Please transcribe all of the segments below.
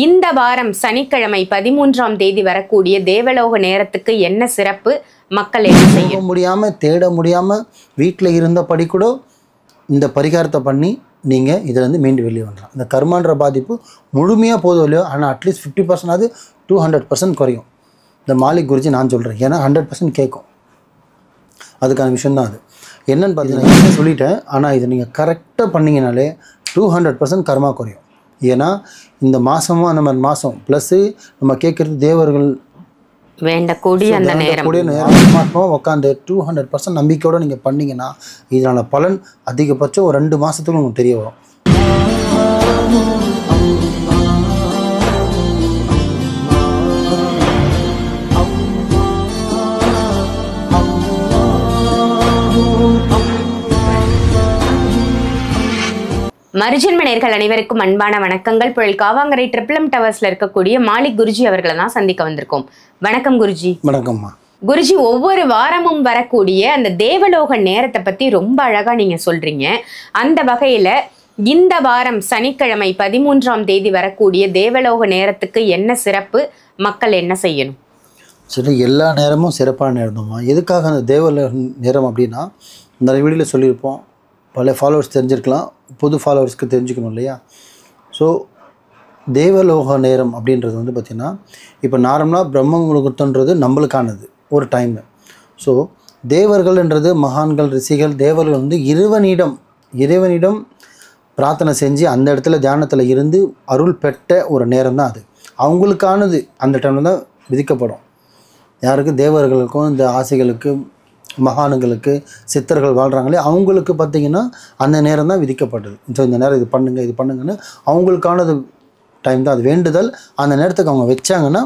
இந்த வாரம் சனிக்கிழமை 13ஆம் தேதி வரக்கூடிய தேவலோக நேரத்துக்கு என்ன சிறப்பு? மக்கள் என்ன செய்ய முடியாம தேட முடியாம வீட்டில் இருந்தபடி கூட இந்த பரிகாரத்தை பண்ணி நீங்கள் இதிலேருந்து மீண்டு வெளியே வரலாம். இந்த கர்மான்ற பாதிப்பு முழுமையாக போதும் இல்லையோ, ஆனால் அட்லீஸ்ட் 50% அது 200% குறையும். இந்த மாலிக் குருஜி நான் சொல்கிறேன், ஏன்னா 100% கேட்கும். அதுக்கான விஷயந்தான் அது. என்னென்னு பார்த்தீங்கன்னா என்ன சொல்லிட்டேன், ஆனால் இதை நீங்கள் கரெக்டாக பண்ணிங்கனாலே 200% கர்மா குறையும். ஏன்னா இந்த மாதமும் அந்த மாதிரி மாதம் ப்ளஸ்ஸு நம்ம கேட்குறது தேவர்கள் வேண்டக்கூடிய அந்த நேரம் உட்காந்து 200% நம்பிக்கையோடு நீங்கள் பண்ணிங்கன்னா இதனால் பலன் அதிகபட்சம் ஒரு 2 மாதத்துக்கு உங்களுக்கு தெரிய வரும். மறுஜென்ம நேயர்கள் அனைவருக்கும் அன்பான வணக்கங்கள். புழல் காவாங்கரை ட்ரிபிள் டவர்ஸ்ல இருக்கக்கூடிய மாலிக் குருஜி அவர்களை தான் சந்திக்க வந்திருக்கோம். வணக்கம் குருஜி. வணக்கம்மா. குருஜி, ஒவ்வொரு வாரமும் வரக்கூடிய அந்த தேவலோக நேரத்தை பத்தி ரொம்ப அழகா நீங்க சொல்றீங்க. அந்த வகையில இந்த வாரம் சனிக்கிழமை 13ஆம் தேதி வரக்கூடிய தேவலோக நேரத்துக்கு என்ன சிறப்பு? மக்கள் என்ன செய்யணும்? சரி, எல்லா நேரமும் சிறப்பான நேரம் தான். எதுக்காக அந்த தேவலோக நேரம் அப்படின்னா, நிறைய வீடியோவில் சொல்லியிருப்போம், பல ஃபாலோவர்ஸ் தெரிஞ்சிருக்கலாம், புது ஃபாலோவர்ஸ்க்கு தெரிஞ்சுக்கணும் இல்லையா? ஸோ தேவலோக நேரம் அப்படின்றது வந்து பார்த்திங்கன்னா, இப்போ நார்மலாக பிரம்ம முகூர்த்தன்றது நம்மளுக்கானது ஒரு டைமு. ஸோ தேவர்கள்ன்றது மகான்கள், ரிஷிகள், தேவர்கள் வந்து இறைவனிடம் பிரார்த்தனை செஞ்சு அந்த இடத்துல தியானத்தில் இருந்து அருள் பெற்ற ஒரு நேரம் தான் அது. அவங்களுக்கானது அந்த டைமில் தான் விதிக்கப்படும். யாருக்கு? தேவர்களுக்கும் இந்த ஆசைகளுக்கு, மகான்களுக்கு, சித்தர்கள் வாழ்கிறாங்களே அவங்களுக்கு பார்த்திங்கன்னா அந்த நேரம் தான் விதிக்கப்பட்டது. ஸோ இந்த நேரம் இது பண்ணுங்கன்னு அவங்களுக்கானது டைம் தான் அது. வேண்டுதல் அந்த நேரத்துக்கு அவங்க வச்சாங்கன்னா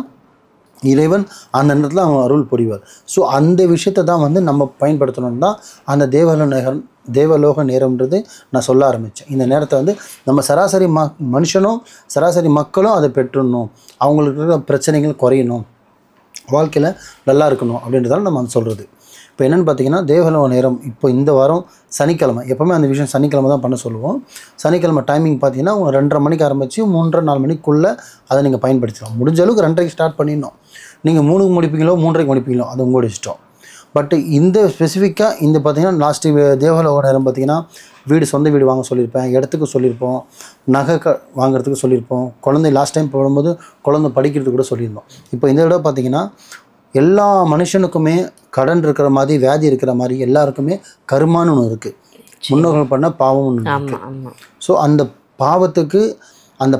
இறைவன் அந்த நேரத்தில் அவங்க அருள் புரிவார். ஸோ அந்த விஷயத்தை தான் வந்து நம்ம பயன்படுத்தணும்னு தான் அந்த தேவலோக நேரம்ன்றது நான் சொல்ல ஆரம்பித்தேன். இந்த நேரத்தை வந்து நம்ம சராசரி மனுஷனும் சராசரி மக்களும் அதை பெற்றுடணும், அவங்களுக்கு இருக்கிற பிரச்சனைகள் குறையணும், வாழ்க்கையில் நல்லா இருக்கணும் அப்படின்றதால நம்ம சொல்கிறது. இப்போ என்னென்னு பார்த்தீங்கன்னா, தேவலோக நேரம் இப்போ இந்த வாரம் சனிக்கிழமை, எப்போவுமே அந்த விஷயம் சனிக்கிழமை தான் பண்ண சொல்லுவோம். சனிக்கிழமை டைமிங் பார்த்தீங்கன்னா 2:30 மணிக்கு ஆரம்பித்து 3:30-4 மணிக்குள்ளே அதை நீங்கள் பயன்படுத்தலாம். முடிஞ்ச அளவுக்கு 2:30க்கு ஸ்டார்ட் பண்ணிடணும். நீங்கள் 3க்கு முடிப்பீங்களோ 3:30க்கு முடிப்பீங்களோ அது உங்களோட இஷ்டம். பட் இந்த ஸ்பெசிஃபிக்காக இந்த பார்த்தீங்கன்னா லாஸ்ட்டு தேவலோக நேரம் பார்த்தீங்கன்னா, சொந்த வீடு வாங்க சொல்லியிருப்பேன், இடத்துக்கு சொல்லியிருப்போம், நகை வாங்குறதுக்கு சொல்லியிருப்போம், குழந்தை லாஸ்ட் டைம் போடும்போது குழந்தை படிக்கிறதுக்கு கூட சொல்லியிருந்தோம். இப்போ இந்த இடம் பார்த்தீங்கன்னா எல்லா மனுஷனுக்குமே கடன் இருக்கிற மாதிரி, வியாதி இருக்கிற மாதிரி எல்லாருக்குமே கர்மான்னு ஒன்று இருக்குது. முன்னோர்கள் பண்ண பாவம் ஒன்று இருக்குது. ஸோ அந்த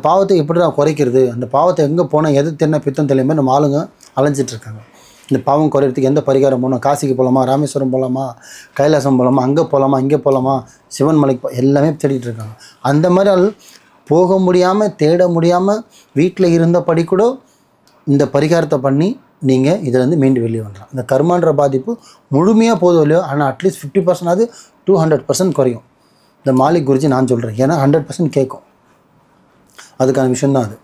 பாவத்தை எப்படி நான் குறைக்கிறது, அந்த பாவத்தை எங்கே போனால் எது தென்ன பித்தம் தெரியாம நம்ம ஆளுங்க அலைஞ்சிட்ருக்காங்க. இந்த பாவம் குறையிறதுக்கு எந்த பரிகாரம் போகணும்? காசிக்கு போகலாமா, ராமேஸ்வரம் போகலாமா, கைலாசம் போகலாமா, அங்கே போகலாமா, இங்கே போகலாமா, சிவன் மலைக்கு எல்லாமே தேடிட்டு இருக்காங்க. அந்த மாதிரி ஆள் போக முடியாமல் தேட முடியாமல் வீட்டில் இருந்தபடி கூட இந்த பரிகாரத்தை பண்ணி நீங்கள் இதிலேருந்து மீண்டு வெளியே வரலாம். இந்த கர்மான்ற பாதிப்பு முழுமையாக போதும் இல்லையோ, ஆனால் அட்லீஸ்ட் 50% அது 200% குறையும். இந்த மாலிக் குருஜி நான் சொல்கிறேன், ஏன்னா 100% கேட்கும். அதுக்கான விஷயந்தான் அது.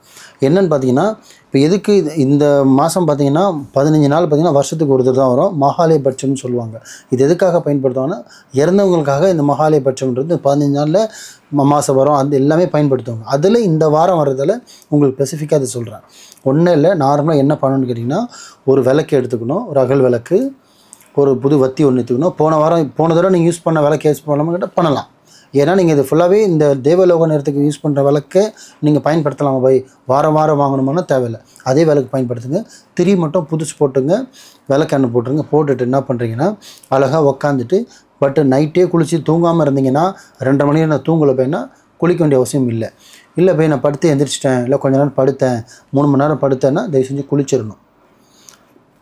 என்னென்னு பார்த்தீங்கன்னா, இப்போ எதுக்கு இந்த மாதம் பார்த்தீங்கன்னா 15 நாள் பார்த்தீங்கன்னா வருஷத்துக்கு ஒரு தான் வரும். மகாலயபட்சம்னு சொல்லுவாங்க. இது எதுக்காக பயன்படுத்துவாங்கன்னா, இறந்தவங்களுக்காக இந்த மகாலயபட்சம்ன்றது 15 நாளில் மாதம் வரும், அது எல்லாமே பயன்படுத்துவாங்க. அதில் இந்த வாரம் வர்றதில் உங்களுக்கு ஸ்பெசிஃபிக்காக அது சொல்கிறேன். ஒன்றும் இல்லை, நார்மலாக என்ன பண்ணணும்னு கேட்டிங்கன்னா, ஒரு விளக்கு எடுத்துக்கணும், ஒரு அகல் விளக்கு, ஒரு புது வத்தி ஒன்று எடுத்துக்கணும். போன தடவை நீங்கள் யூஸ் பண்ண விளக்கு யூஸ் பண்ணலாமா கேட்டால் பண்ணலாம். ஏன்னா நீங்கள் இது ஃபுல்லாகவே இந்த தேவலோக நேரத்துக்கு யூஸ் பண்ணுற விளக்கை நீங்கள் பயன்படுத்தலாமா போய் வாரம் வாங்கணுமானா தேவையில்லை. அதே விளக்கு பயன்படுத்துங்க. திரி மட்டும் புதுசு போட்டுங்க, விளக்கு எண்ணெய் போட்டுருங்க. போட்டுட்டு என்ன பண்ணுறீங்கன்னா, அழகாக உக்காந்துட்டு பட் நைட்டே குளித்து தூங்காமல் இருந்தீங்கன்னா 2:30 மணிக்கு நான் தூங்கலை போயின்னா குளிக்க வேண்டிய அவசியம் இல்லை. போய் நான் படுத்து எந்திரிச்சிட்டேன், இல்லை கொஞ்ச நேரம் படுத்தேன், 3 மணி நேரம் படுத்தேன்னா தயவு செஞ்சு குளிச்சிடணும்.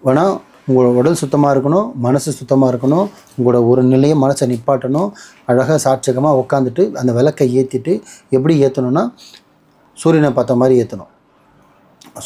வேணால் உங்களோட உடல் சுத்தமாக இருக்கணும், மனசு சுத்தமாக இருக்கணும், உங்களோட ஒரு நிலையை மனசை நிப்பாட்டணும். அழகாக சாட்சகமாக உட்காந்துட்டு அந்த விளக்கை ஏற்றிட்டு எப்படி ஏற்றணும்னா, சூரியனை பார்த்த மாதிரி ஏற்றணும்.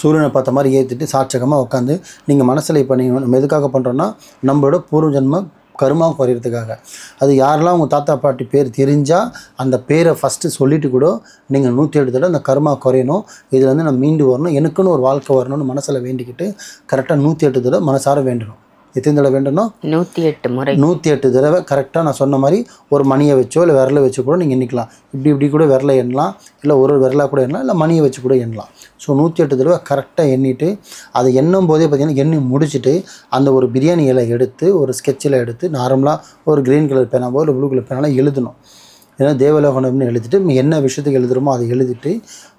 சூரியனை பார்த்த மாதிரி ஏற்றிட்டு சாட்சகமாக உட்காந்து நீங்கள் மனசில் இப்போ நம்ம எதுக்காக பண்ணுறோன்னா, நம்மளோட பூர்வ ஜென்ம கர்மா குறையிறதுக்காக. அது யாரெல்லாம் உங்கள் தாத்தா பாட்டி பேர் தெரிஞ்சால் அந்த பேரை ஃபஸ்ட்டு சொல்லிவிட்டு கூட நீங்கள் 108 தடவை அந்த கர்மா குறையணும், இதில் வந்து நான் மீண்டு வரணும், எனக்குன்னு ஒரு வாழ்க்கை வரணும்னு மனசில் வேண்டிக்கிட்டு கரெக்டாக 108 தடவை மனசார வேண்டணும். எத்தனை தடவை வேண்டணும்? 108 முறை. 108 தடவை கரெக்டாக நான் சொன்ன மாதிரி ஒரு மணியை வச்சோ இல்லை விரலை வச்சு கூட நீங்கள் எண்ணிக்கலாம். இப்படி கூட விரலை எண்ணலாம், இல்லை ஒரு விரலாக கூட எண்ணலாம், இல்லை மணியை வச்சு கூட எண்ணலாம். ஸோ 108 தடவை கரெக்டாக எண்ணிட்டு அதை எண்ணும் போதே பார்த்தீங்கன்னா எண்ணி முடிச்சுட்டு அந்த ஒரு பிரியாணி இலை எடுத்து ஒரு ஸ்கெட்சில் எடுத்து நார்மலாக ஒரு க்ரீன் கலர் பேனாவோ இல்லை ப்ளூ கலர் பேனாவோ எழுதணும். ஏன்னா தேவலோகனம்னு எழுதிட்டு என்ன விஷயத்துக்கு எழுதுகிறோமோ அதை எழுதிட்டு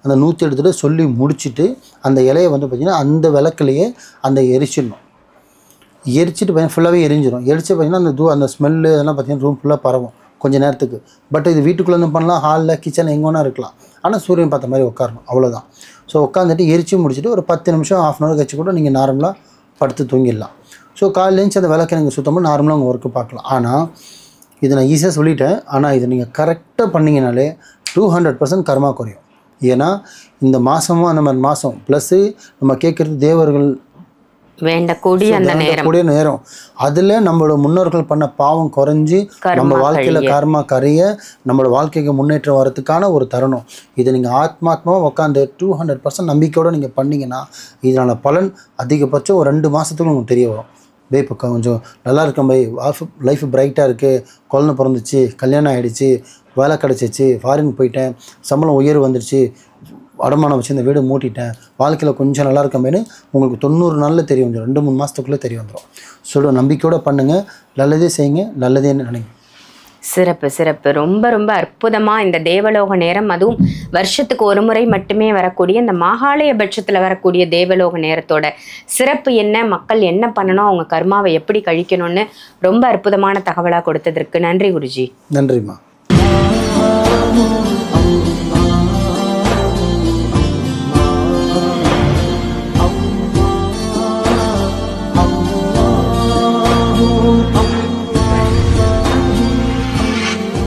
அந்த 108 தடவை சொல்லி முடிச்சுட்டு அந்த இலையை வந்து பார்த்திங்கன்னா அந்த விளக்குலையே அந்த எரிச்சிடணும். எரிச்சிட்டு பார்த்தீங்கன்னா ஃபுல்லாகவே எரிஞ்சிடும். எரிச்சு பார்த்திங்கன்னா அந்த ஸ்மெல்லு அதெல்லாம் பார்த்திங்கன்னா ரூம் ஃபுல்லாக பரவும் கொஞ்சம் நேரத்துக்கு. பட் இது வீட்டுக்குள்ளே பண்ணலாம், ஹாலில் கிச்சனில் எங்கே வேணா இருக்கலாம். ஆனால் சூரியன் பார்த்த மாதிரி உட்காரணும், அவ்வளோதான். ஸோ உட்காந்துட்டு எரிச்சு முடிச்சுட்டு ஒரு 10 நிமிஷம் ½ hour கழிச்சு கூட நீங்கள் நார்மலாக படுத்து தூங்கிடலாம். ஸோ காலையில் எழுந்துச்சு அந்த விளக்கை நீங்கள் சுத்தமாக நார்மலாக உங்கள் ஒர்க்கு பார்க்கலாம். ஆனால் இதை நான் ஈஸியாக சொல்லிட்டேன். ஆனால் இதை நீங்கள் கரெக்டாக பண்ணிங்கனாலே 200% கர்மா குறையும். ஏன்னா இந்த மாதமும் அந்த மாதிரி மாதம் ப்ளஸ்ஸு நம்ம கேட்குறது தேவர்கள் வேண்டக்கூடிய அந்த நேரம். அதில் நம்மளோட முன்னோர்கள் பண்ண பாவம் குறைஞ்சி நம்ம வாழ்க்கையில் கர்மா கரைய நம்மளோட வாழ்க்கைக்கு முன்னேற்றம் வரதுக்கான ஒரு தருணம். இதை நீங்கள் ஆத்மாத்மாவாக உட்காந்து 200% நம்பிக்கையோடு நீங்கள் பண்ணிங்கன்னா இதனால பலன் அதிகபட்சம் ஒரு 2 மாதத்துக்கு உங்களுக்கு தெரிய வரும். இப்போ கொஞ்சம் நல்லா இருக்கேன் பை, லைஃப் பிரைட்டாக இருக்குது, குழந்தை பிறந்துச்சு, கல்யாணம் ஆகிடுச்சு, வேலை கிடச்சிச்சு, ஃபாரின் போயிட்டேன், சம்பளம் உயர்வு வந்துடுச்சு, அடமானம் வச்சு இந்த வீடு மூட்டிட்டேன், வாழ்க்கையில் கொஞ்சம் நல்லா இருக்கமேனு உங்களுக்கு 90 நாளில் தெரிய வந்துடும். 2-3 மாதத்துக்குள்ளே தெரிய வந்துடும். சொல்ல நம்பிக்கையோடு பண்ணுங்கள், நல்லதே செய்யுங்க, நல்லதே நினைங்க. சிறப்பு சிறப்பு. ரொம்ப ரொம்ப அற்புதமாக இந்த தேவலோக நேரம், அதுவும் வருஷத்துக்கு ஒரு முறை மட்டுமே வரக்கூடிய இந்த மகாலய பட்சத்தில் வரக்கூடிய தேவலோக நேரத்தோட சிறப்பு என்ன, மக்கள் என்ன பண்ணணும், அவங்க கர்மாவை எப்படி கழிக்கணும்னு ரொம்ப அற்புதமான தகவலாக கொடுத்ததற்கு நன்றி குருஜி. நன்றிம்மா.